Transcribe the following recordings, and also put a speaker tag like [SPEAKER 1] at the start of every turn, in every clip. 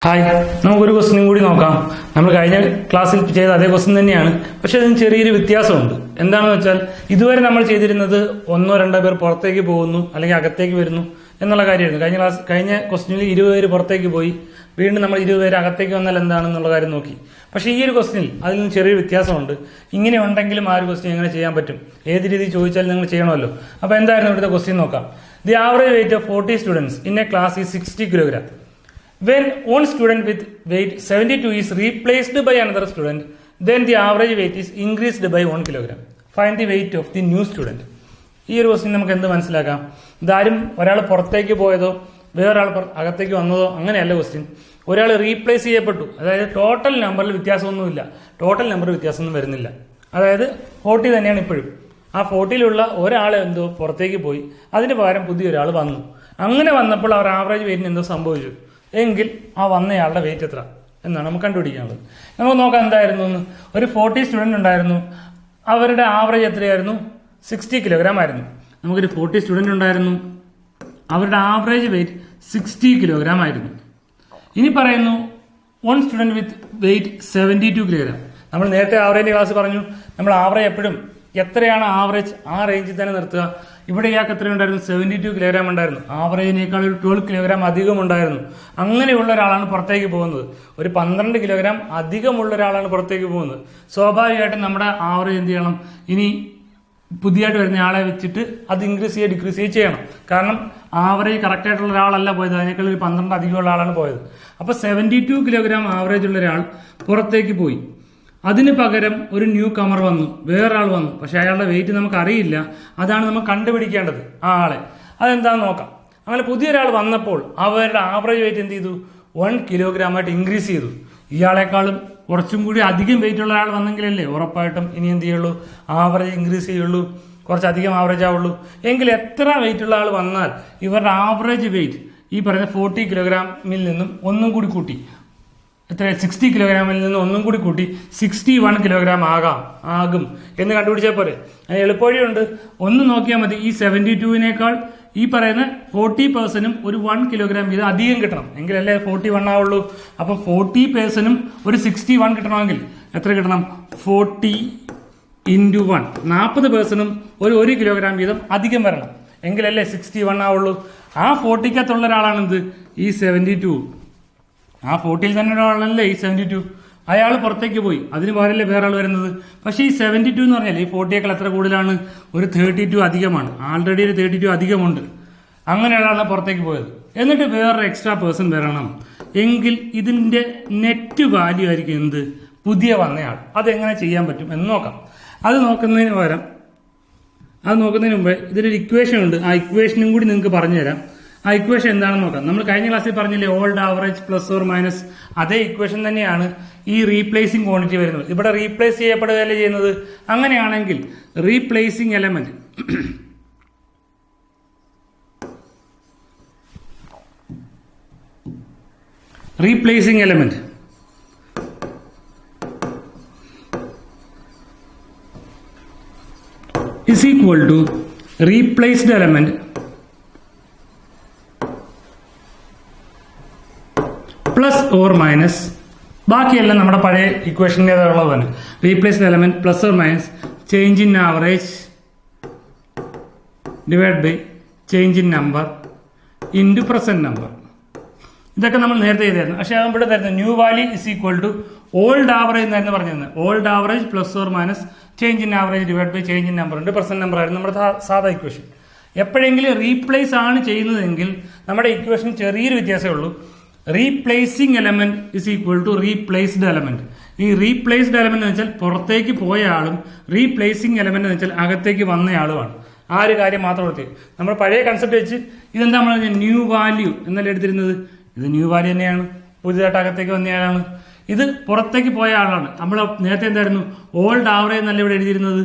[SPEAKER 1] Hi, നമുക്കൊരു question കൂടി നോക്കാം. നമ്മൾ കഴിഞ്ഞ ക്ലാസ്സിൽ ചെയ്ത അതേ ക്വസ്റ്റ്യൻ തന്നെയാണ്, പക്ഷെ അതിന് ചെറിയൊരു വ്യത്യാസമുണ്ട്. എന്താണെന്ന് വെച്ചാൽ ഇതുവരെ നമ്മൾ ചെയ്തിരുന്നത് ഒന്നോ രണ്ടോ പേർ പുറത്തേക്ക് പോകുന്നു അല്ലെങ്കിൽ അകത്തേക്ക് വരുന്നു എന്നുള്ള കാര്യമായിരുന്നു. കഴിഞ്ഞ ക്വസ്റ്റ്യനിൽ 20 പേര് പുറത്തേക്ക് പോയി, വീണ്ടും നമ്മൾ 20 പേര് അകത്തേക്ക് വന്നാൽ എന്താണെന്നുള്ള കാര്യം നോക്കി. പക്ഷേ ഈ ഒരു ക്വസ്റ്റ്യനിൽ അതിൽ നിന്ന് ചെറിയൊരു വ്യത്യാസമുണ്ട്. ഇങ്ങനെ ഉണ്ടെങ്കിലും ആ ഒരു ക്വസ്റ്റ്യൻ എങ്ങനെ ചെയ്യാൻ പറ്റും, ഏത് രീതിയിൽ ചോദിച്ചാൽ നിങ്ങൾ ചെയ്യണമല്ലോ. അപ്പോൾ എന്തായിരുന്നു ഇവിടുത്തെ ക്വസ്റ്റ്യൻ നോക്കാം. The average weight of 40 students in A class is 60 kilogram. When one student with weight 72 is replaced by another student, then the average weight is increased by 1 kilogram. Find the weight of the new student. ഈ ഒരു question നമുക്ക് എന്ത് മനസ്സിലാക്കാം? ഇതാരും ഒരാൾ പുറത്തേക്ക് പോയതോ വേറൊരാൾ അകത്തേക്ക് വന്നതോ അങ്ങനെയല്ല ക്വസ്റ്റ്യൻ. ഒരാൾ റീപ്ലേസ് ചെയ്യപ്പെട്ടു, അതായത് ടോട്ടൽ നമ്പറിൽ വ്യത്യാസമൊന്നുമില്ല, ടോട്ടൽ നമ്പർ വ്യത്യാസമൊന്നും വരുന്നില്ല. അതായത് 40 തന്നെയാണ് ഇപ്പോഴും. ആ 40ലുള്ള ഒരാൾ എന്തോ പുറത്തേക്ക് പോയി, അതിന് പകരം പുതിയൊരാൾ വന്നു. അങ്ങനെ വന്നപ്പോൾ അവർ ആവറേജ് വെയിറ്റിന് എന്തോ സംഭവിച്ചു എങ്കിൽ ആ വന്നയാളുടെ വെയിറ്റ് എത്ര എന്നാണ് നമുക്ക് കണ്ടുപിടിക്കാനുള്ളത്. നമുക്ക് നോക്കാം എന്തായിരുന്നു എന്ന്. ഒരു 40 സ്റ്റുഡൻറ് ഉണ്ടായിരുന്നു, അവരുടെ ആവറേജ് എത്രയായിരുന്നു? 60 kilogram ആയിരുന്നു. നമുക്കൊരു 40 സ്റ്റുഡൻറ് ഉണ്ടായിരുന്നു, അവരുടെ ആവറേജ് വെയിറ്റ് 60 kilogram ആയിരുന്നു. ഇനി പറയുന്നു വൺ സ്റ്റുഡൻറ് വിത്ത് വെയിറ്റ് 72 kilogram. നമ്മൾ നേരത്തെ ആവറേജ് ക്ലാസ് പറഞ്ഞു, നമ്മൾ ആവറേജ് എപ്പോഴും എത്രയാണ് ആവറേജ് ആ റേഞ്ചിൽ തന്നെ നിർത്തുക. ഇവിടെ ഇയാൾക്ക് എത്ര ഉണ്ടായിരുന്നു? 72 kilogram ഉണ്ടായിരുന്നു. ആവറേജിനേക്കാൾ ഒരു 12 kilogram അധികം ഉണ്ടായിരുന്നു. അങ്ങനെയുള്ള ഒരാളാണ് പുറത്തേക്ക് പോകുന്നത്. ഒരു 12 kilogram അധികമുള്ള ഒരാളാണ് പുറത്തേക്ക് പോകുന്നത്. സ്വാഭാവികമായിട്ടും നമ്മുടെ ആവറേജ് എന്ത് ചെയ്യണം? ഇനി പുതിയതായിട്ട് വരുന്ന ആളെ വെച്ചിട്ട് അത് ഇൻക്രീസ് ചെയ്യുക ഡിക്രീസ് ചെയ്യുക ചെയ്യണം. കാരണം ആവറേജ് കറക്റ്റ് ആയിട്ടുള്ള ഒരാളല്ല പോയത്, അതിനേക്കാൾ ഒരു 12 അധികമുള്ള ആളാണ് പോയത്. അപ്പൊ 72 kilogram ആവറേജ് ഉള്ള ഒരാൾ പുറത്തേക്ക് പോയി. അതിന് പകരം ഒരു ന്യൂ കമർ വന്നു, വേറൊരാൾ വന്നു, പക്ഷെ അയാളുടെ വെയിറ്റ് നമുക്ക് അറിയില്ല. അതാണ് നമ്മൾ കണ്ടുപിടിക്കേണ്ടത് ആ ആളെ. അതെന്താണെന്ന് നോക്കാം. അങ്ങനെ പുതിയൊരാൾ വന്നപ്പോൾ അവരുടെ ആവറേജ് വെയിറ്റ് എന്ത് ചെയ്തു? 1 kilogram ആയിട്ട് ഇൻക്രീസ് ചെയ്തു. ഇയാളെക്കാളും കുറച്ചും കൂടി അധികം വെയിറ്റ് ഉള്ള ഒരാൾ വന്നെങ്കിലല്ലേ ഉറപ്പായിട്ടും ഇനി എന്ത് ചെയ്യുള്ളൂ? ആവറേജ് ഇൻക്രീസ് ചെയ്യുള്ളൂ, കുറച്ചധികം ആവറേജ് ആവുള്ളൂ. എങ്കിൽ എത്ര വെയിറ്റ് ഉള്ള ആൾ വന്നാൽ ഇവരുടെ ആവറേജ് വെയിറ്റ് ഈ പറയുന്ന 40 kilogramമിൽ നിന്നും ഒന്നും കൂടി കൂട്ടി, എത്ര 60 kilogramമിൽ നിന്ന് ഒന്നും കൂടി കൂട്ടി 61 kilogram ആകും എന്ന് കണ്ടുപിടിച്ചാൽ പോലെ. അതിന് എളുപ്പവഴിയുണ്ട്. ഒന്ന് നോക്കിയാൽ മതി. ഈ 72വിനേക്കാൾ ഈ പറയുന്ന 40% ഒരു 1 kilogram വീതം അധികം കിട്ടണം, എങ്കിലല്ലേ 41 ആവുള്ളൂ. അപ്പൊ 40% ഒരു 61 കിട്ടണമെങ്കിൽ എത്ര കിട്ടണം? 40 into 1, 40% ഒരു 1 kilogram വീതം അധികം വരണം, എങ്കിലല്ലേ 61 ആവുള്ളൂ. ആ 40ക്കകത്തുള്ള ഒരാളാണെന്ത്? ഈ 72. ആ 40ൽ തന്നെ ഒരാളല്ലേ ഈ 72. അയാൾ പുറത്തേക്ക് പോയി, അതിന് പകരല്ലേ വേറെ ആൾ വരുന്നത്. പക്ഷേ ഈ 72 എന്ന് പറഞ്ഞാൽ ഈ 40യേക്കാൾ എത്ര കൂടുതലാണ്? ഒരു 32 അധികമാണ്. ആൾറെഡി ഒരു 32 അധികമുണ്ട്. അങ്ങനെയാണ് പുറത്തേക്ക് പോയത്. എന്നിട്ട് വേറൊരു എക്സ്ട്രാ പേഴ്സൺ വരണം എങ്കിൽ ഇതിന്റെ നെറ്റ് വാല്യൂ ആയിരിക്കും എന്ത്? പുതിയ വന്നയാൾ. അതെങ്ങനെ ചെയ്യാൻ പറ്റും എന്ന് നോക്കാം. അത് നോക്കുന്നതിന് മുമ്പ് ഇതിലൊരു ഇക്വേഷൻ ഉണ്ട്. ആ ഇക്വേഷനും കൂടി നിങ്ങൾക്ക് പറഞ്ഞു തരാം. ആ ഇക്വേഷൻ എന്താണെന്ന് നോക്കാം. നമ്മൾ കഴിഞ്ഞ ക്ലാസ്സിൽ പറഞ്ഞില്ലേ old average plus or minus, അതേ ഇക്വേഷൻ തന്നെയാണ് ഈ റീപ്ലേസിംഗ് ക്വാണ്ടിറ്റി വരുന്നത്. ഇവിടെ റീപ്ലേസ് ചെയ്യപ്പെടുകയല്ലേ ചെയ്യുന്നത്. അങ്ങനെയാണെങ്കിൽ replacing element is equal to replaced element plus or minus, ബാക്കിയെല്ലാം നമ്മുടെ പഴയ ഇക്വേഷൻ്റെതുള്ളത് തന്നെ. Replaced element plus or minus change in average divide by change in number into present number. ഇതൊക്കെ നമ്മൾ നേരത്തെ ചെയ്തായിരുന്നു. പക്ഷെ അത് ഇവിടെ തരുന്നത് new value is equal to old average എന്നായിരുന്നു പറഞ്ഞിരുന്നത്. Old average plus or minus change in average divide by change in number into present number ആയിരുന്നു നമ്മുടെ സാധാ ഇക്വേഷൻ. എപ്പോഴെങ്കിലും റീപ്ലേസ് ആണ് ചെയ്യുന്നതെങ്കിൽ നമ്മുടെ ഇക്വേഷൻ ചെറിയൊരു വ്യത്യാസമേ ഉള്ളൂ. Replacing element is equal to replaced element. ഈ റീപ്ലേസ്ഡ് എലമെന്റ് എന്ന് വെച്ചാൽ പുറത്തേക്ക് പോയ ആളും റീപ്ലേസിംഗ് എലമെന്റ് എന്ന് വെച്ചാൽ അകത്തേക്ക് വന്നയാളുമാണ്. ആ ഒരു കാര്യം മാത്രം ഓർത്തി. നമ്മൾ പഴയ കൺസെപ്റ്റ് വെച്ച് ഇതെന്താ നമ്മൾ ന്യൂ വാല്യൂ എന്നല്ല എടുത്തിരുന്നത്. ഇത് ന്യൂ വാല്യൂ തന്നെയാണ്, പുതിയതായിട്ട് അകത്തേക്ക് വന്നയാളാണ്. ഇത് പുറത്തേക്ക് പോയ ആളാണ്. നമ്മൾ നേരത്തെ എന്തായിരുന്നു? ഓൾഡ് ആവറേജ് എന്നല്ല ഇവിടെ എഴുതിയിരുന്നത്.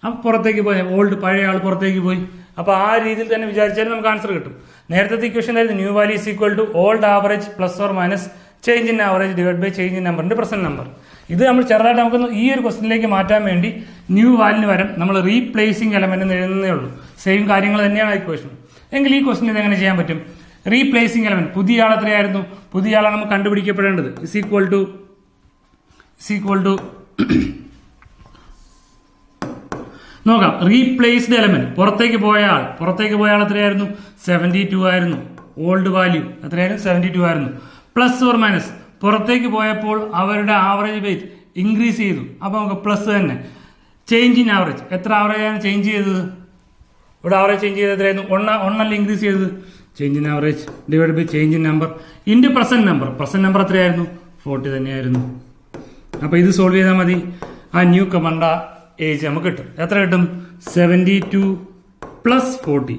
[SPEAKER 1] അപ്പം പുറത്തേക്ക് പോയ ഓൾഡ് പഴയ ആൾ പുറത്തേക്ക് പോയി. അപ്പൊ ആ രീതിയിൽ തന്നെ വിചാരിച്ചാലും നമുക്ക് ആൻസർ കിട്ടും. നേരത്തെ ഇക്വേഷൻ ആയിരുന്നു new value is equal to old average plus or minus change in average divide by change in നമ്പറിന്റെ പ്രസന്റ് നമ്പർ. ഇത് നമ്മൾ ചെറുതായിട്ട് നമുക്കൊന്ന് ഈ ഒരു ക്വസ്റ്റിനിലേക്ക് മാറ്റാൻ വേണ്ടി ന്യൂ വാല്യൂന് വരും നമ്മൾ റീപ്ലേസിംഗ് എലമെന്റ് എന്ന് എഴുതുന്നേ ഉള്ളൂ. സെയിം കാര്യങ്ങൾ തന്നെയാണ് ഇക്വേഷൻ. എങ്കിൽ ഈ ക്വസ്റ്റിന് ഇതെങ്ങനെ ചെയ്യാൻ പറ്റും? റീപ്ലേസിംഗ് എലമെന്റ് പുതിയ ആൾ എത്രയായിരുന്നു? പുതിയ ആളാണ് നമുക്ക് കണ്ടുപിടിക്കപ്പെടേണ്ടത്. ഇസ് ഈക്വൽ ടു നോക്കാം. റീപ്ലേസ്ഡ് എലമെന്റ് പുറത്തേക്ക് പോയ ആൾ എത്രയായിരുന്നു? 72 ആയിരുന്നു. ഓൾഡ് വാല്യൂ എത്രയായിരുന്നു? 72 ആയിരുന്നു. പ്ലസ് ഓർ മൈനസ് പുറത്തേക്ക് പോയപ്പോൾ അവരുടെ ആവറേജ് വെയിറ്റ് ഇൻക്രീസ് ചെയ്തു. അപ്പൊ നമുക്ക് പ്ലസ് തന്നെ. ചേഞ്ച് ഇൻ ആവറേജ് എത്ര ആവറേജാണ് ചേഞ്ച് ചെയ്തത്? ഇവിടെ ആവറേജ് ചേഞ്ച് ചെയ്തത് എത്രയായിരുന്നു? ഒന്നല്ല ഇൻക്രീസ് ചെയ്തത്. Change in average divide by change in number into present number എത്രയായിരുന്നു? 40 തന്നെയായിരുന്നു. അപ്പൊ ഇത് സോൾവ് ചെയ്താൽ മതി. ആ ന്യൂ കമറിന്റെ ഏജ് നമുക്ക് കിട്ടും. എത്ര കിട്ടും? 72 പ്ലസ് 40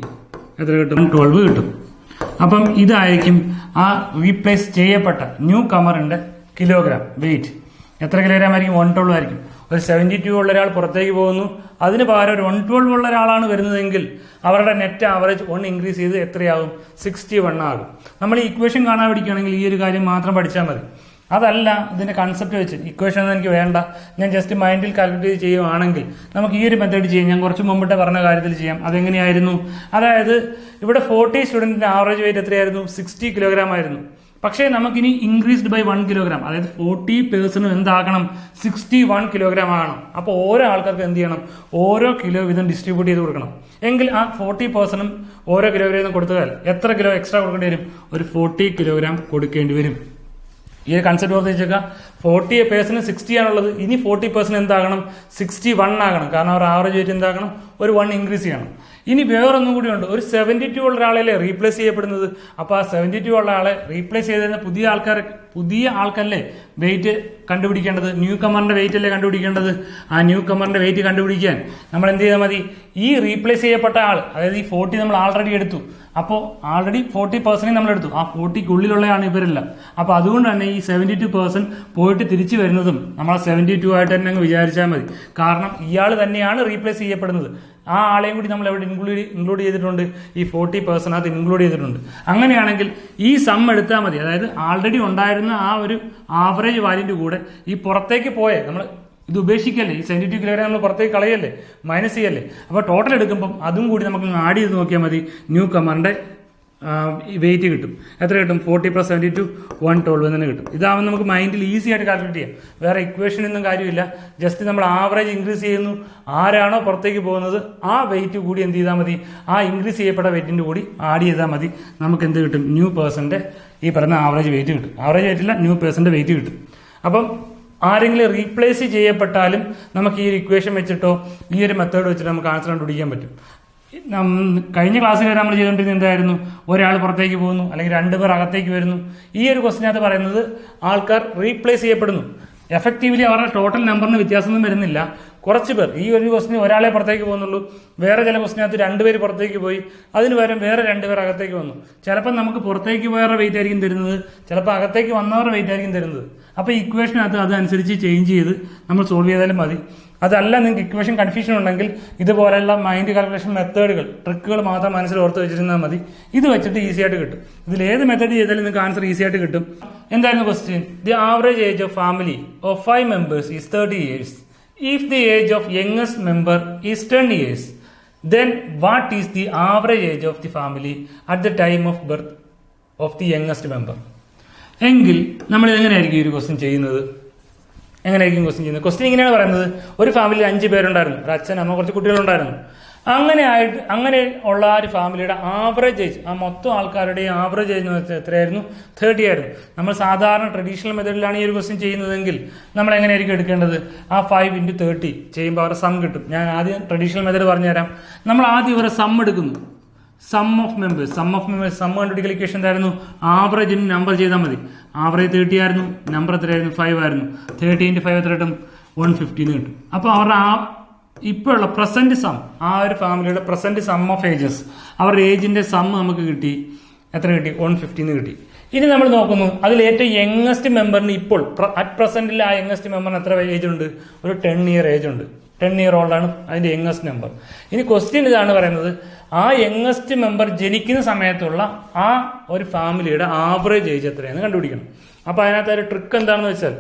[SPEAKER 1] എത്ര കിട്ടും? 12 കിട്ടും. അപ്പം ഇതായിരിക്കും ആ റീപ്ലേസ് ചെയ്യപ്പെട്ട ന്യൂ കമറിന്റെ കിലോഗ്രാം വെയിറ്റ്. എത്ര കിലോഗ്രാം ആയിരിക്കും? 112 ആയിരിക്കും. ഒരു 72 ഉള്ള ഒരാൾ പുറത്തേക്ക് പോകുന്നു, അതിന് പകരം ഒരു 112 ഉള്ള ഒരാളാണ് വരുന്നതെങ്കിൽ അവരുടെ നെറ്റ് ആവറേജ് 1 ഇൻക്രീസ് ചെയ്ത് എത്രയാകും? 61 ആകും. നമ്മൾ ഈ ഇക്വേഷൻ കാണാൻ പഠിക്കുകയാണെങ്കിൽ ഈ ഒരു കാര്യം മാത്രം പഠിച്ചാൽ മതി. അതല്ല ഇതിന്റെ കൺസെപ്റ്റ് വെച്ച് ഇക്വേഷൻ ഒന്നും എനിക്ക് വേണ്ട, ഞാൻ ജസ്റ്റ് മൈൻഡിൽ കാൽക്കുലേറ്റ് ചെയ്യുവാണെങ്കിൽ നമുക്ക് ഈ ഒരു മെത്തേഡ് ചെയ്യാം. ഞാൻ കുറച്ച് മുമ്പിട്ട് പറഞ്ഞ കാര്യത്തിൽ ചെയ്യാം. അതെങ്ങനെയായിരുന്നു? അതായത് ഇവിടെ 40 സ്റ്റുഡന്റിന്റെ ആവറേജ് വെയിറ്റ് എത്രയായിരുന്നു? 60 കിലോഗ്രാം ആയിരുന്നു. പക്ഷേ നമുക്കിനി ഇൻക്രീസ്ഡ് ബൈ 1 കിലോഗ്രാം, അതായത് 40 പേഴ്സണും എന്താകണം? 61 കിലോഗ്രാം ആകണം. അപ്പോൾ ഓരോ ആൾക്കാർക്ക് എന്ത് ചെയ്യണം? ഓരോ കിലോ വീതം ഡിസ്ട്രിബ്യൂട്ട് ചെയ്ത് കൊടുക്കണം. എങ്കിൽ ആ 40 പേഴ്സണും ഓരോ കിലോഗ്രാം കൊടുത്താൽ എത്ര കിലോ എക്സ്ട്രാ കൊടുക്കേണ്ടി വരും? ഒരു 40 കിലോഗ്രാം കൊടുക്കേണ്ടി വരും. ഈ ഒരു കൺസെപ്റ്റ് ഓർത്ത് വെച്ചേക്കാം. 40 പേഴ്സണ് 60 ആണുള്ളത്. ഇനി 40 പേഴ്സൺ എന്താകണം? 61 ആകണം. കാരണം അവർ ആവറേജ് വെയിറ്റ് എന്താകണം? ഒരു 1 ഇൻക്രീസ് ചെയ്യണം. ഇനി വേറൊന്നും കൂടി ഉണ്ട്. ഒരു 72 ഉള്ള ഒരാളല്ലേ റീപ്ലേസ് ചെയ്യപ്പെടുന്നത്. അപ്പൊ ആ 72 ഉള്ള ആളെ റീപ്ലേസ് ചെയ്തതിന് പുതിയ ആൾക്കല്ലേ വെയിറ്റ് കണ്ടുപിടിക്കേണ്ടത്? ന്യൂ കമറിന്റെ വെയിറ്റ് അല്ലേ കണ്ടുപിടിക്കേണ്ടത്? ആ ന്യൂ കമറിന്റെ വെയിറ്റ് കണ്ടുപിടിക്കാൻ നമ്മൾ എന്ത് ചെയ്താൽ മതി? ഈ റീപ്ലേസ് ചെയ്യപ്പെട്ട ആൾ, അതായത് ഈ 40 നമ്മൾ ആൾറെഡി എടുത്തു. അപ്പോൾ ആൾറെഡി 40% നമ്മൾ എടുത്തു. ആ 40-ക്കുള്ളിലുള്ളതാണ് ഇവരെല്ലാം. അപ്പൊ അതുകൊണ്ട് തന്നെ ഈ 72% പോയിട്ട് തിരിച്ചു വരുന്നതും നമ്മൾ ആ 72 ആയിട്ട് തന്നെ അങ്ങ് വിചാരിച്ചാൽ മതി. കാരണം ഇയാൾ തന്നെയാണ് റീപ്ലേസ് ചെയ്യപ്പെടുന്നത്. ആ ആളെയും കൂടി നമ്മൾ എവിടെ ഇൻക്ലൂഡ് ചെയ്തിട്ടുണ്ട്? ഈ 40% അത് ഇൻക്ലൂഡ് ചെയ്തിട്ടുണ്ട്. അങ്ങനെയാണെങ്കിൽ ഈ സം എടുത്താൽ മതി. അതായത് ആൾറെഡി ഉണ്ടായിരുന്ന ആ ഒരു ആവറേജ് വാല്യൂന്റെ കൂടെ ഈ പുറത്തേക്ക് പോയ നമ്മൾ ഇത് ഉപേക്ഷിക്കല്ലേ, ഈ 72 കിലോഗ്രാം നമ്മൾ പുറത്തേക്ക് കളയല്ലേ, മൈനസ് ചെയ്യല്ലേ. അപ്പോൾ ടോട്ടൽ എടുക്കുമ്പോൾ അതും കൂടി നമുക്ക് ആഡ് ചെയ്ത് നോക്കിയാൽ മതി. ന്യൂ കമറിന്റെ വെയിറ്റ് കിട്ടും. എത്ര കിട്ടും? 40 + 72 112 തന്നെ കിട്ടും. ഇതാവുമ്പോൾ നമുക്ക് മൈൻഡിൽ ഈസി ആയിട്ട് കാൽക്കുലേറ്റ് ചെയ്യാം. വേറെ ഇക്വേഷനൊന്നും കാര്യമില്ല. ജസ്റ്റ് നമ്മൾ ആവറേജ് ഇൻക്രീസ് ചെയ്യുന്നു. ആരാണോ പുറത്തേക്ക് പോകുന്നത് ആ വെയിറ്റ് കൂടി എന്ത് ചെയ്താൽ മതി? ആ ഇൻക്രീസ് ചെയ്യപ്പെട്ട വെയിറ്റിന്റെ കൂടി ആഡ് ചെയ്താൽ മതി. നമുക്ക് എന്ത് കിട്ടും? ന്യൂ പേഴ്സന്റെ ഈ പറയുന്ന ആവറേജ് വെയിറ്റ് കിട്ടും. ആവറേജ് വെയിറ്റില്ല, ന്യൂ പേഴ്സന്റെ വെയിറ്റ് കിട്ടും. അപ്പം ആരെങ്കിലും റീപ്ലേസ് ചെയ്യപ്പെട്ടാലും നമുക്ക് ഈ ഒരു ഇക്വേഷൻ വെച്ചിട്ടോ ഈ ഒരു മെത്തേഡ് വെച്ചിട്ട് നമുക്ക് ആൻസർ കണ്ടുപിടിക്കാൻ പറ്റും. കഴിഞ്ഞ ക്ലാസ്സിൽ വരെ നമ്മൾ ചെയ്തുകൊണ്ടിരുന്നത് എന്തായിരുന്നു? ഒരാൾ പുറത്തേക്ക് പോകുന്നു, അല്ലെങ്കിൽ 2 പേർ അകത്തേക്ക് വരുന്നു. ഈ ഒരു ക്വസ്റ്റിനകത്ത് പറയുന്നത് ആൾക്കാർ റീപ്ലേസ് ചെയ്യപ്പെടുന്നു. എഫക്റ്റീവ്ലി അവരുടെ ടോട്ടൽ നമ്പറിന് വ്യത്യാസമൊന്നും വരുന്നില്ല. കുറച്ച് പേർ, ഈ ഒരു ക്വസ്റ്റിന് ഒരാളെ പുറത്തേക്ക് പോകുന്നുള്ളൂ. വേറെ ചില ക്വസ്റ്റിനകത്ത് 2 പേര് പുറത്തേക്ക് പോയി, അതിന് പകരം വേറെ 2 പേർ അകത്തേക്ക് വന്നു. ചിലപ്പോൾ നമുക്ക് പുറത്തേക്ക് പോയവരുടെ വെയിറ്റ് ആയിരിക്കും തരുന്നത്, ചിലപ്പോൾ അകത്തേക്ക് വന്നവരുടെ വെയിറ്റ് ആയിരിക്കും തരുന്നത്. അപ്പോൾ ഈ ഇക്വേഷനകത്ത് അതനുസരിച്ച് ചേഞ്ച് ചെയ്ത് നമ്മൾ സോൾവ് ചെയ്താലും മതി. അതല്ല നിങ്ങൾക്ക് ഇക്വേഷൻ കൺഫ്യൂഷൻ ഉണ്ടെങ്കിൽ ഇതുപോലെയുള്ള മൈൻഡ് കാൽക്കുലേഷൻ മെത്തേഡുകൾ, ട്രിക്കുകൾ മാത്രം മനസ്സിൽ ഓർത്ത് വെച്ചിരുന്നാൽ മതി. ഇത് വെച്ചിട്ട് ഈസി ആയിട്ട് കിട്ടും. ഇതിൽ ഏത് മെത്തേഡ് ചെയ്താലും നിങ്ങൾക്ക് ആൻസർ ഈസി ആയിട്ട് കിട്ടും. എന്തായിരുന്നു question? The average age of family of 5 members is 30 years. If the age of youngest member is 10 years, then what is the average age of the family at the time of birth of the youngest member? എങ്കിൽ നമ്മൾ എങ്ങനെയായിരിക്കും ഈ ഒരു question ചെയ്യുന്നത്? Question ഇങ്ങനെയാണ് പറയുന്നത്. ഒരു ഫാമിലിയിൽ 5 പേരുണ്ടായിരുന്നു. ഒരു അച്ഛൻ, അമ്മ, കുറച്ച് കുട്ടികളുണ്ടായിരുന്നു. അങ്ങനെ ഉള്ള ആ ഒരു ഫാമിലിയുടെ ആവറേജ് ഏജ്, ആ മൊത്തം ആൾക്കാരുടെയും ആവറേജ് ഏജ് എന്ന് വെച്ചാൽ എത്രയായിരുന്നു? 30 ആയിരുന്നു. നമ്മൾ സാധാരണ ട്രഡീഷണൽ മെത്തേഡിലാണ് ഈ ഒരു ക്വസ്റ്റ്യൻ ചെയ്യുന്നതെങ്കിൽ നമ്മൾ എങ്ങനെയായിരിക്കും എടുക്കേണ്ടത്? ആ 5 × 30 ചെയ്യുമ്പോൾ അവരുടെ സം കിട്ടും. ഞാൻ ആദ്യം ട്രഡീഷണൽ മെത്തേഡ് പറഞ്ഞുതരാം. നമ്മൾ ആദ്യം ഇവരെ സം എടുക്കുന്നു. സം ഓഫ് മെമ്പേഴ്സ് കണ്ടുപിടിക്കൽ ഇക്വേഷൻ എന്തായിരുന്നു? ആവറേജിന് നമ്പർ ചെയ്താൽ മതി. ആവറേജ് 30 ആയിരുന്നു, നമ്പർ എത്രയായിരുന്നു? 5 ആയിരുന്നു. 30 × 5 എത്ര കിട്ടും? 115 കിട്ടും. അപ്പോൾ അവരുടെ ഇപ്പോഴുള്ള പ്രസന്റ് സം, ആ ഒരു ഫാമിലിയുടെ പ്രസന്റ് സം ഓഫ് ഏജസ്, അവരുടെ ഏജിന്റെ സം നമുക്ക് കിട്ടി. എത്ര കിട്ടി? 115 കിട്ടി. ഇനി നമ്മൾ നോക്കുന്നു അതിൽ ഏറ്റവും യങ്ങസ്റ്റ് മെമ്പറിന് ഇപ്പോൾ അറ്റ് പ്രസന്റിൽ ആ യങ്ങസ്റ്റ് മെമ്പറിന് എത്ര ഏജ് ഉണ്ട്? ഒരു 10 ഇയർ ഏജ് ഉണ്ട്. 10 ഇയർ ഓൾഡാണ് അതിന്റെ യങ്ങസ്റ്റ് മെമ്പർ. ഇനി ക്വസ്റ്റ്യൻ ഇതാണ് പറയുന്നത്, ആ യങ്ങസ്റ്റ് മെമ്പർ ജനിക്കുന്ന സമയത്തുള്ള ആ ഒരു ഫാമിലിയുടെ ആവറേജ് ഏജ് എത്രയാണെന്ന് കണ്ടുപിടിക്കണം. അപ്പൊ അതിനകത്ത് ഒരു ട്രിക്ക് എന്താണെന്ന് വെച്ചാൽ,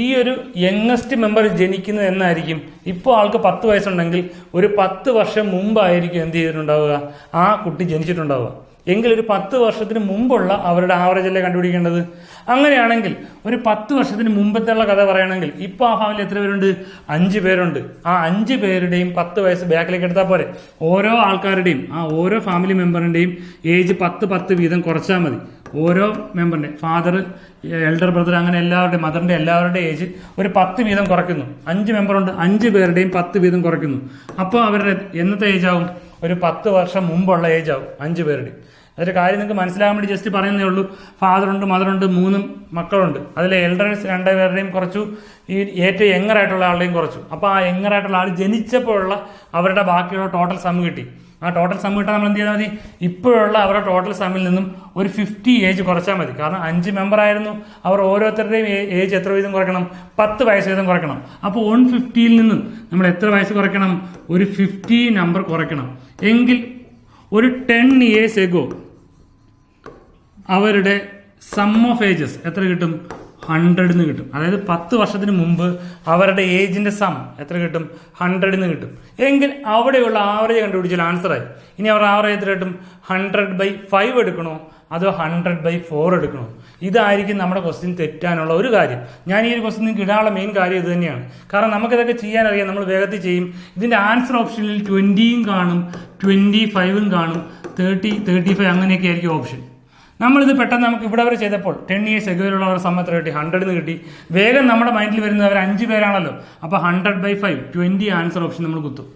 [SPEAKER 1] ഈ ഒരു യങ്ങസ്റ്റ് മെമ്പർ ജനിക്കുന്നത് എന്നായിരിക്കും? ഇപ്പോൾ ആൾക്ക് 10 വയസ്സുണ്ടെങ്കിൽ ഒരു 10 വർഷം മുമ്പായിരിക്കും എന്ത് ചെയ്തിട്ടുണ്ടാവുക? ആ കുട്ടി ജനിച്ചിട്ടുണ്ടാവുക. എങ്കിൽ ഒരു 10 വർഷത്തിന് മുമ്പുള്ള അവരുടെ ആവറേജ് അല്ലേ കണ്ടുപിടിക്കേണ്ടത്. അങ്ങനെയാണെങ്കിൽ ഒരു 10 വർഷത്തിന് മുമ്പത്തുള്ള കഥ പറയുകയാണെങ്കിൽ ഇപ്പൊ ആ ഫാമിലി എത്ര പേരുണ്ട്? 5 പേരുണ്ട്. ആ 5 പേരുടെയും 10 വയസ്സ് ബാക്കിലേക്ക് എടുത്താൽ പോരെ. ഓരോ ആൾക്കാരുടെയും ഓരോ ഫാമിലി മെമ്പറിന്റെയും ഏജ് 10 വീതം കുറച്ചാൽ മതി. ഓരോ മെമ്പറിന്റെ ഫാദർ, എൽഡർ ബ്രദർ, അങ്ങനെ എല്ലാവരുടെയും മദറിന്റെ എല്ലാവരുടെയും ഏജ് ഒരു 10 വീതം കുറയ്ക്കുന്നു. 5 മെമ്പറുണ്ട്, 5 പേരുടെയും 10 വീതം കുറയ്ക്കുന്നു. അപ്പോൾ അവരുടെ എന്നത്തെ ഏജ് ആവും? ഒരു 10 വർഷം മുമ്പുള്ള ഏജ് ആവും 5 പേരുടെയും. അതൊരു കാര്യം നിങ്ങൾക്ക് മനസ്സിലാകാൻ വേണ്ടി ജസ്റ്റ് പറയുന്നേ ഉള്ളൂ. ഫാദറുണ്ട്, മദറുണ്ട്, 3 മക്കളുണ്ട്. അതിലെ എൽഡേഴ്സ് 2 പേരുടെയും കുറച്ചു, ഈ ഏറ്റവും യങ്ങറായിട്ടുള്ള ആളുടെയും കുറച്ചു. അപ്പോൾ ആ യങ്ങറായിട്ടുള്ള ആൾ ജനിച്ചപ്പോഴുള്ള അവരുടെ ബാക്കിയുള്ള ടോട്ടൽ സം കിട്ടി. ആ ടോട്ടൽ സം കിട്ടാൻ നമ്മൾ എന്ത് ചെയ്താൽ മതി? ഇപ്പോഴുള്ള അവരുടെ ടോട്ടൽ സമ്മിൽ നിന്നും ഒരു 50 ഏജ് കുറച്ചാൽ മതി. കാരണം 5 മെമ്പർ ആയിരുന്നു. അവർ ഓരോരുത്തരുടെയും ഏജ് എത്ര വീതം കുറയ്ക്കണം? 10 വയസ്സ് വീതം കുറയ്ക്കണം. അപ്പോൾ 150ൽ നിന്നും നമ്മൾ എത്ര വയസ്സ് കുറയ്ക്കണം? ഒരു 50 നമ്പർ കുറയ്ക്കണം. എങ്കിൽ ഒരു 10 years ago അവരുടെ സം ഓഫ് ഏജസ് എത്ര കിട്ടും? 100 കിട്ടും. അതായത് 10 വർഷത്തിന് മുമ്പ് അവരുടെ ഏജിന്റെ സം എത്ര കിട്ടും? 100 കിട്ടും. എങ്കിൽ അവിടെയുള്ള ആവറേജ് കണ്ടുപിടിച്ചാൽ ആൻസറായി. ഇനി അവർ ആവറേജ് എത്ര കിട്ടും? 100/5 എടുക്കണോ അതോ 100/4 എടുക്കണോ? ഇതായിരിക്കും നമ്മുടെ ക്വസ്റ്റ്യൻ തെറ്റാനുള്ള ഒരു കാര്യം. ഞാൻ ഈ ഒരു ക്വസ്റ്റ്യൻ നിങ്ങൾക്ക് ഇടാനുള്ള മെയിൻ കാര്യം ഇത് തന്നെയാണ്. കാരണം നമുക്കിതൊക്കെ ചെയ്യാൻ അറിയാം, നമ്മൾ വേഗത്തിൽ ചെയ്യും. ഇതിന്റെ ആൻസർ ഓപ്ഷനിൽ 20 കാണും, 25 കാണും, 30, 35 അങ്ങനെയൊക്കെ ആയിരിക്കും ഓപ്ഷൻ. നമ്മളിത് പെട്ടെന്ന് നമുക്ക് ഇവിടെ വരെ ചെയ്തപ്പോൾ 10 years എഗോയിലുള്ളവർ സം എത്ര കിട്ടി? 100 കിട്ടി. വേഗം നമ്മുടെ മൈൻഡിൽ വരുന്നത് അവർ 5 പേരാണല്ലോ. അപ്പോൾ 100/5 20 ആൻസർ ഓപ്ഷൻ നമ്മൾ കുത്തും.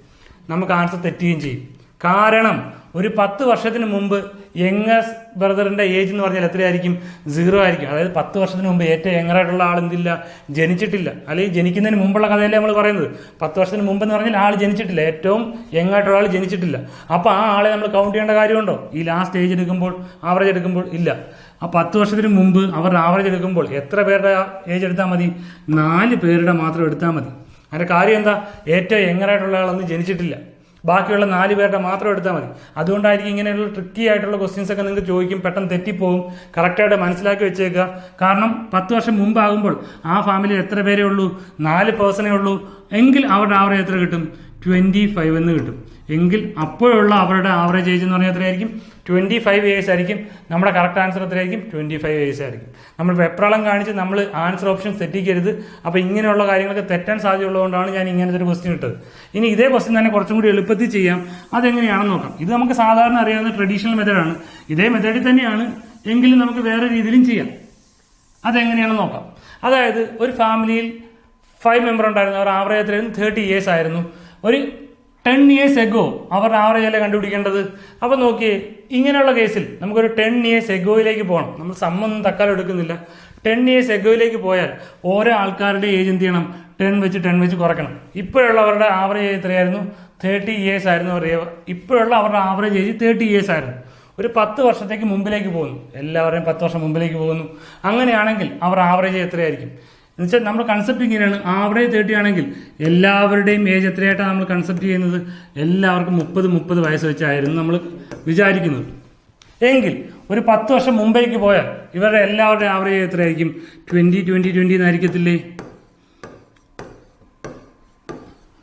[SPEAKER 1] നമുക്ക് ആൻസർ തെറ്റുകയും ചെയ്യും. കാരണം ഒരു 10 വർഷത്തിന് മുമ്പ് യങ്ങസ്റ്റ് ബ്രദറിന്റെ ഏജ് എന്ന് പറഞ്ഞാൽ എത്രയായിരിക്കും? 0 ആയിരിക്കും. അതായത് 10 വർഷത്തിന് മുമ്പ് ഏറ്റവും യങ്ങറായിട്ടുള്ള ആൾ എന്തില്ല? ജനിച്ചിട്ടില്ല. അല്ലെങ്കിൽ ജനിക്കുന്നതിന് മുമ്പുള്ള കഥയല്ലേ നമ്മൾ പറയുന്നത്. 10 വർഷത്തിന് മുമ്പ് എന്ന് പറഞ്ഞാൽ ആൾ ജനിച്ചിട്ടില്ല, ഏറ്റവും യങ്ങായിട്ടുള്ള ആൾ ജനിച്ചിട്ടില്ല. അപ്പോൾ ആ ആളെ നമ്മൾ കൗണ്ട് ചെയ്യേണ്ട കാര്യമുണ്ടോ ഈ ലാസ്റ്റ് ഏജ് എടുക്കുമ്പോൾ, ആവറേജ് എടുക്കുമ്പോൾ? ഇല്ല. ആ 10 വർഷത്തിന് മുമ്പ് അവരുടെ ആവറേജ് എടുക്കുമ്പോൾ എത്ര പേരുടെ ഏജ് എടുത്താൽ മതി? 4 പേരുടെ മാത്രം എടുത്താൽ മതി. അതിന്റെ കാര്യം എന്താ? ഏറ്റവും യങ്ങറായിട്ടുള്ള ആളൊന്നും ജനിച്ചിട്ടില്ല, ബാക്കിയുള്ള 4 പേരുടെ മാത്രം എടുത്താൽ മതി. അതുകൊണ്ടായിരിക്കും ഇങ്ങനെയുള്ള ട്രിക്കി ആയിട്ടുള്ള ക്വസ്റ്റ്യൻസ് ഒക്കെ നിങ്ങൾക്ക് ചോദിക്കും, പെട്ടെന്ന് തെറ്റിപ്പോകും. കറക്റ്റായിട്ട് മനസ്സിലാക്കി വെച്ചേക്കുക. കാരണം 10 വർഷം മുമ്പാകുമ്പോൾ ആ ഫാമിലിയിൽ എത്ര പേരേ ഉള്ളൂ? 4 പേഴ്സണേ ഉള്ളൂ. എങ്കിൽ അവരുടെ ആവറേജ് എത്ര കിട്ടും? 25 എന്ന് കിട്ടും. എങ്കിൽ അപ്പോഴുള്ള അവരുടെ ആവറേജ് ഏജ് എന്ന് പറഞ്ഞാൽ എത്രയായിരിക്കും? 25 years ആയിരിക്കും. നമ്മുടെ കറക്റ്റ് ആൻസർ എത്രയായിരിക്കും? 25 years ആയിരിക്കും. നമ്മൾ വെപ്രാളം കാണിച്ച് നമ്മൾ ആൻസർ ഓപ്ഷൻ തെറ്റിക്കരുത്. അപ്പോൾ ഇങ്ങനെയുള്ള കാര്യങ്ങളൊക്കെ തെറ്റാൻ സാധ്യതയുള്ളതുകൊണ്ടാണ് ഞാൻ ഇങ്ങനത്തെ ഒരു ക്വസ്റ്റ്യൻ ഇട്ടത്. ഇനി ഇതേ ക്വസ്റ്റ്യൻ തന്നെ കുറച്ചും കൂടി എളുപ്പത്തിൽ ചെയ്യാം. അതെങ്ങനെയാണെന്ന് നോക്കാം. ഇത് നമുക്ക് സാധാരണ അറിയാവുന്ന ട്രഡീഷണൽ മെത്തേഡാണ്. ഇതേ മെത്തേഡിൽ തന്നെയാണ്, എങ്കിലും നമുക്ക് വേറെ രീതിയിലും ചെയ്യാം. അതെങ്ങനെയാണെന്ന് നോക്കാം. അതായത് ഒരു ഫാമിലിയിൽ 5 മെമ്പർ ഉണ്ടായിരുന്നു. അവർ ആവറേജ് എത്രയായിരുന്നു? 30 years ആയിരുന്നു. ഒരു 10 years എഗോ അവരുടെ ആവറേജ് അല്ലേ കണ്ടുപിടിക്കേണ്ടത്. അപ്പൊ നോക്കിയേ, ഇങ്ങനെയുള്ള കേസിൽ നമുക്കൊരു 10 years എഗോയിലേക്ക് പോകണം. നമ്മൾ സമ്മൊന്നും തക്കാലം എടുക്കുന്നില്ല. 10 years എഗോയിലേക്ക് പോയാൽ ഓരോ ആൾക്കാരുടെ ഏജ് എന്ത് ചെയ്യണം? 10 വെച്ച് കുറയ്ക്കണം. ഇപ്പോഴുള്ളവരുടെ ആവറേജ് ഏജ് എത്രയായിരുന്നു? 30 years ആയിരുന്നു. ഇപ്പോഴുള്ള അവരുടെ ആവറേജ് ഏജ് 30 years ആയിരുന്നു. ഒരു 10 വർഷത്തേക്ക് മുമ്പിലേക്ക് പോകുന്നു. എല്ലാവരുടെയും 10 വർഷം മുമ്പിലേക്ക് പോകുന്നു. അങ്ങനെയാണെങ്കിൽ അവർ ആവറേജ് എത്രയായിരിക്കും എന്നുവെച്ചാൽ നമ്മൾ കൺസെപ്റ്റ് ഇങ്ങനെയാണ്. ആവറേജ് 30 ആണെങ്കിൽ എല്ലാവരുടെയും ഏജ് എത്രയായിട്ടാണ് നമ്മൾ കൺസെപ്റ്റ് ചെയ്യുന്നത്? എല്ലാവർക്കും 30 വയസ്സ് വെച്ചായിരുന്നു നമ്മൾ വിചാരിക്കുന്നത്. എങ്കിൽ ഒരു 10 വർഷം മുമ്പേക്ക് പോയാൽ ഇവരുടെ എല്ലാവരുടെയും ആവറേജ് എത്രയായിരിക്കും? 20 എന്നായിരിക്കത്തില്ലേ?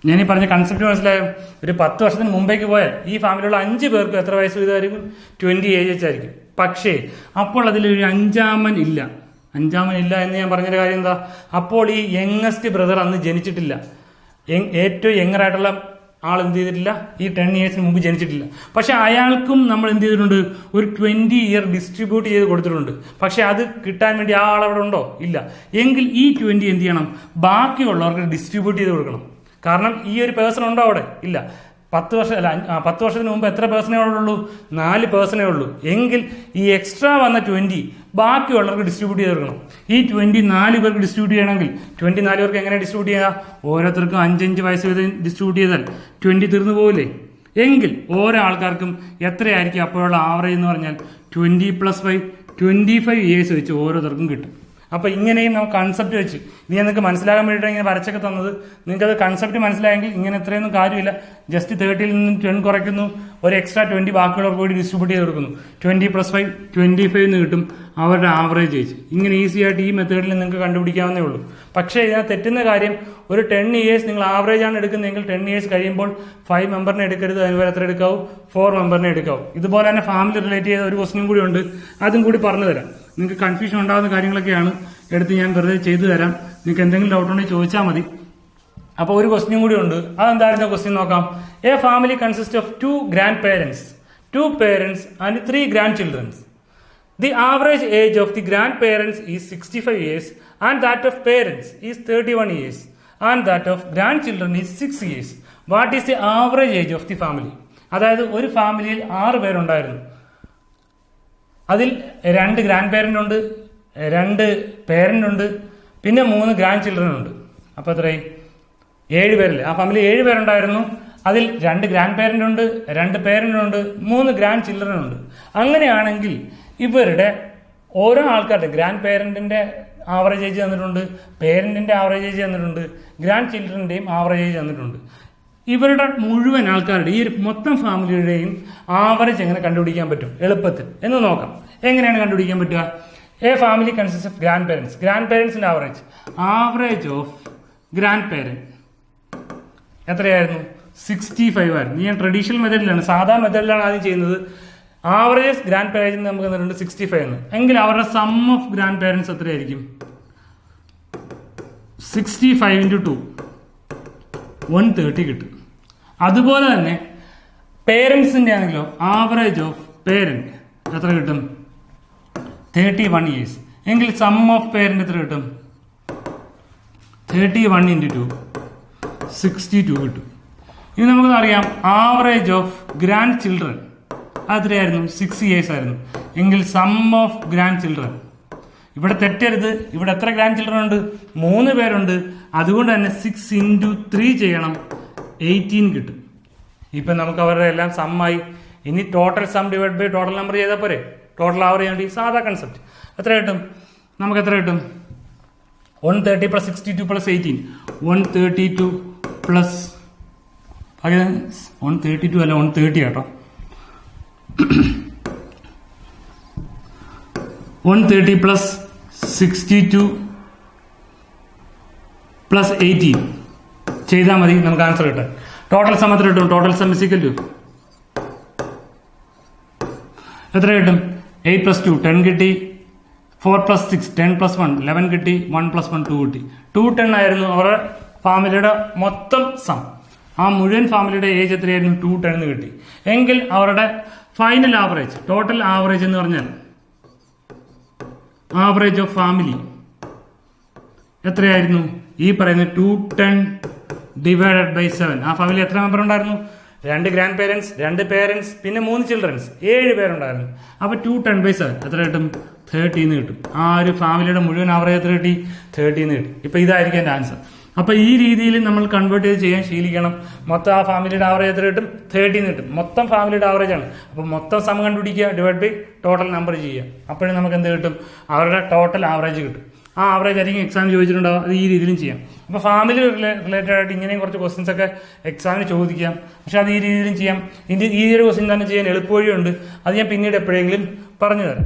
[SPEAKER 1] ഞാനീ പറഞ്ഞ കൺസെപ്റ്റ് മനസ്സിലായോ? ഒരു 10 വർഷത്തിന് മുമ്പേക്ക് പോയാൽ ഈ ഫാമിലിയുള്ള 5 പേർക്കും എത്ര വയസ്സ് വീതമായിരിക്കും? 20 ഏജ് വെച്ചായിരിക്കും. പക്ഷേ അപ്പോൾ അതിലൊരു അഞ്ചാമൻ ഇല്ല എന്ന് ഞാൻ പറഞ്ഞൊരു കാര്യം എന്താ? അപ്പോൾ ഈ യങ്ങസ്റ്റ് ബ്രദർ അന്ന് ജനിച്ചിട്ടില്ല. ഏറ്റവും യങ്ങറായിട്ടുള്ള ആൾ എന്ത് ചെയ്തിട്ടില്ല? ഈ 10 years മുമ്പ് ജനിച്ചിട്ടില്ല. പക്ഷെ അയാൾക്കും നമ്മൾ എന്ത് ചെയ്തിട്ടുണ്ട്? ഒരു 20 year ഡിസ്ട്രിബ്യൂട്ട് ചെയ്ത് കൊടുത്തിട്ടുണ്ട്. പക്ഷെ അത് കിട്ടാൻ വേണ്ടി ആ ആൾ അവിടെ ഉണ്ടോ? ഇല്ല. എങ്കിൽ ഈ 20 എന്ത് ചെയ്യണം? ബാക്കിയുള്ളവർക്ക് ഡിസ്ട്രിബ്യൂട്ട് ചെയ്ത് കൊടുക്കണം. കാരണം ഈ ഒരു പേഴ്സൺ ഉണ്ടോ അവിടെ? ഇല്ല. 10 വർഷത്തിന് മുമ്പ് എത്ര പേഴ്സണേ ഉള്ളൂ? 4 പേഴ്സണേ ഉള്ളൂ. എങ്കിൽ ഈ എക്സ്ട്രാ വന്ന 20 ബാക്കിയുള്ളവർക്ക് ഡിസ്ട്രിബ്യൂട്ട് ചെയ്ത് കൊടുക്കണം. ഈ 20 4 പേർക്ക് ഡിസ്ട്രിബ്യൂട്ട് ചെയ്യണമെങ്കിൽ 24 പേർക്ക് എങ്ങനെ ഡിസ്ട്രിബ്യൂട്ട് ചെയ്യുക? ഓരോരുത്തർക്കും 5 വയസ്സ് വീതം ഡിസ്ട്രിബ്യൂട്ട് ചെയ്താൽ 20 തീർന്നു പോകില്ലേ? എങ്കിൽ ഓരോ ആൾക്കാർക്കും എത്രയായിരിക്കും അപ്പോഴുള്ള ആവറേജ് എന്ന് പറഞ്ഞാൽ 20 + 5 25 years വെച്ച് ഓരോരുത്തർക്കും കിട്ടും. അപ്പോൾ ഇങ്ങനെയും നമുക്ക് കൺസെപ്റ്റ് വെച്ച് ഇത് നിങ്ങൾക്ക് മനസ്സിലാകാൻ വേണ്ടിയിട്ട് ഇങ്ങനെ വരച്ചൊക്കെ തന്നത്. നിങ്ങൾക്കത് കൺസെപ്റ്റ് മനസ്സിലായെങ്കിൽ ഇങ്ങനെ ഇത്രയൊന്നും കാര്യമില്ല. ജസ്റ്റ് 30 നിന്നും 10 കുറയ്ക്കുന്നു, ഒരു എക്സ്ട്രാ 20 ബാക്കിയുള്ളവർക്ക് കൂടി ഡിസ്ട്രിബ്യൂട്ട് ചെയ്ത് കൊടുക്കുന്നു. 20+5 25 എന്ന് കിട്ടും അവരുടെ ആവറേജ് ഏജ്. ഇങ്ങനെ ഈസി ആയിട്ട് ഈ മെത്തേഡിൽ നിങ്ങൾക്ക് കണ്ടുപിടിക്കാവുന്നേ ഉള്ളൂ. പക്ഷേ ഇതിനകത്ത് തെറ്റുന്ന കാര്യം, ഒരു 10 ഇയേഴ്സ് നിങ്ങൾ ആവറേജ് ആണ് എടുക്കുന്നതെങ്കിൽ 10 ഇയേഴ്സ് കഴിയുമ്പോൾ 5 മെമ്പറിനെ എടുക്കരുത്, അതിന് എത്ര എടുക്കാവൂ? 4 മെമ്പറിനെ എടുക്കാവൂ. ഇതുപോലെ തന്നെ ഫാമിലി റിലേറ്റ് ചെയ്ത ഒരു ക്വസ്റ്റ്യൻ കൂടി ഉണ്ട്, അതും കൂടി പറഞ്ഞു തരാം. നിങ്ങൾക്ക് കൺഫ്യൂഷൻ ഉണ്ടാകുന്ന കാര്യങ്ങളൊക്കെയാണ് എടുത്ത് ഞാൻ വെറുതെ ചെയ്തു തരാം. നിങ്ങൾക്ക് എന്തെങ്കിലും ഡൗട്ട് ഉണ്ടെങ്കിൽ ചോദിച്ചാൽ മതി. അപ്പോൾ ഒരു ക്വസ്റ്റ്യൻ കൂടി ഉണ്ട്, അതെന്തായിരുന്നു ക്വസ്റ്റ്യൻ നോക്കാം. A family consist of 2 grand parents, 2 parents and 3 grandchildren. The average age of the grandparents is 65 years and that of parents is 31 years and that of grandchildren is 6 years. What is the average age of the family? അതായത് ഒരു ഫാമിലിയിൽ 6 പേരുണ്ടായിരുന്നു. അതിൽ 2 grand parent ഉണ്ട്, 2 parent ഉണ്ട്, പിന്നെ 3 grand children ഉണ്ട്. അപ്പോൾ എത്രയായി? 7 പേരല്ലേ? ആ ഫാമിലി 7 പേരുണ്ടായിരുന്നു. അതിൽ 2 ഗ്രാൻഡ് പേരന്റ് ഉണ്ട്, 2 പേരന്റ് ഉണ്ട്, 3 ഗ്രാൻഡ് ചിൽഡ്രൻ ഉണ്ട്. അങ്ങനെയാണെങ്കിൽ ഇവരുടെ ഓരോ ആൾക്കാരുടെ ഗ്രാൻഡ് പേരന്റിന്റെ ആവറേജ് ഏജ് തന്നിട്ടുണ്ട്, പേരന്റിന്റെ ആവറേജ് ഏജ് തന്നിട്ടുണ്ട്, ഗ്രാൻഡ് ചിൽഡ്രന്റെയും ആവറേജ് ഏജ് തന്നിട്ടുണ്ട്. ഇവരുടെ മുഴുവൻ ആൾക്കാരുടെ ഈ മൊത്തം ഫാമിലിയുടെയും ആവറേജ് എങ്ങനെ കണ്ടുപിടിക്കാൻ പറ്റും എളുപ്പത്തിൽ എന്ന് നോക്കാം. എങ്ങനെയാണ് കണ്ടുപിടിക്കാൻ പറ്റുക? A family consist of grandparents, ഗ്രാൻഡ് പേരൻസിന്റെ ആവറേജ് ഓഫ് ഗ്രാൻഡ് പേരന്റ് എത്രയായിരുന്നു? 65 ആയിരുന്നു. ഞാൻ ട്രഡീഷണൽ മെത്തേഡിലാണ്, സാധാ മെത്തേഡിലാണ് ആദ്യം ചെയ്യുന്നത്. ആവറേജ് ഗ്രാൻഡ് പേരൻസ് നമുക്ക് തന്നിട്ടുണ്ട് 65 എന്ന്. എങ്കിൽ അവരുടെ സം ഓഫ് ഗ്രാൻഡ് പേരൻസ് എത്രയായിരിക്കും? 65 × 2 130 കിട്ടും. അതുപോലെ തന്നെ പേരൻസിന്റെ ആണെങ്കിലോ ആവറേജ് ഓഫ് പേരന്റ് എത്ര കിട്ടും? 31 ഇയേഴ്സ്. എങ്കിൽ സം ഓഫ് പേരന്റ് എത്ര കിട്ടും? 31 × 2 62 കിട്ടും. ഇനി നമുക്ക് അറിയാം ആവറേജ് ഓഫ് ഗ്രാൻഡ് ചിൽഡ്രൻ അതെത്രയായിരുന്നു? 6 ഇയേഴ്സ് ആയിരുന്നു. എങ്കിൽ സം ഓഫ് ഗ്രാൻഡ് ചിൽഡ്രൻ, ഇവിടെ തെറ്റരുത്, ഇവിടെ എത്ര ഗ്രാൻഡ് ചിൽഡ്രൻ ഉണ്ട്? 3 പേരുണ്ട്. അതുകൊണ്ട് തന്നെ 6 × 3 ചെയ്യണം, 18 കിട്ടും. ഇപ്പം നമുക്ക് അവരുടെ എല്ലാം സമ്മായി. ഇനി total sum divide by total number ചെയ്താൽ പോരെ? ടോട്ടൽ ആവറേജ് വേണ്ടി സാധാ കൺസെപ്റ്റ്. എത്ര കിട്ടും? നമുക്ക് എത്ര കിട്ടും? 130 + 62 + 18 132 പ്ലസ് 132 അല്ല 130 കേട്ടോ. 130 + 62 + 18 ചെയ്താൽ മതി, നമുക്ക് ആൻസർ കിട്ടാൻ. ടോട്ടൽ സം എത്ര കിട്ടും? ടോട്ടൽ സം = എത്ര കിട്ടും? 8 + 2 10 കിട്ടി, 4 + 6 10 + 1 11 കിട്ടി, 1 + 1 2 കിട്ടി. 210 ആയിരുന്നു അവരുടെ ഫാമിലിയുടെ മൊത്തം സം. ആ മുഴുവൻ ഫാമിലിയുടെ ഏജ് എത്രയായിരുന്നു? 210 കിട്ടി. എങ്കിൽ അവരുടെ ഫൈനൽ ആവറേജ്, ടോട്ടൽ ആവറേജ് എന്ന് പറഞ്ഞാൽ ആവറേജ് ഓഫ് ഫാമിലി എത്രയായിരുന്നു? ഈ പറയുന്ന 210 / 7. ആ ഫാമിലി എത്ര മെമ്പർ ഉണ്ടായിരുന്നു? 2 ഗ്രാൻഡ് പേരൻസ്, 2 പേരൻസ്, പിന്നെ 3 ചിൽഡ്രൻസ്, 7 പേരുണ്ടായിരുന്നു. അപ്പൊ 210/7 എത്ര കിട്ടും? 30 കിട്ടും. ആ ഒരു ഫാമിലിയുടെ മുഴുവൻ ആവറേജ് എത്ര കിട്ടി? 30 കിട്ടി. ഇപ്പൊ ഇതായിരിക്കും എന്റെ ആൻസർ. അപ്പൊ ഈ രീതിയിൽ നമ്മൾ കൺവേർട്ട് ചെയ്ത് ചെയ്യാൻ ശീലിക്കണം. മൊത്തം ആ ഫാമിലിയുടെ ആവറേജ് എത്ര കിട്ടും? 30 കിട്ടും. മൊത്തം ഫാമിലിയുടെ ആവറേജ് ആണ്. അപ്പൊ മൊത്തം സം കണ്ടുപിടിക്കുക, ഡിവൈഡ് ബൈ ടോട്ടൽ നമ്പർ ചെയ്യുക. അപ്പോഴും നമുക്ക് എന്ത് കിട്ടും? അവരുടെ ടോട്ടൽ ആവറേജ് കിട്ടും. ആ ആവറേജ് ആയിരിക്കും എക്സാം ചോദിച്ചിട്ടുണ്ടാവും. അത് ഈ രീതിയിലും ചെയ്യാം. അപ്പോൾ ഫാമിലി റിലേറ്റഡ് ആയിട്ട് ഇങ്ങനെയും കുറച്ച് ക്വസ്റ്റ്യൻസ് ഒക്കെ എക്സാമിന് ചോദിക്കാം. പക്ഷെ അത് ഈ രീതിയിലും ചെയ്യാം. ഈ ഒരു ക്വസ്റ്റ്യൻ തന്നെ ചെയ്യാൻ എളുപ്പവഴിയുണ്ട്. അത് ഞാൻ പിന്നീട് എപ്പോഴെങ്കിലും പറഞ്ഞു തരാം.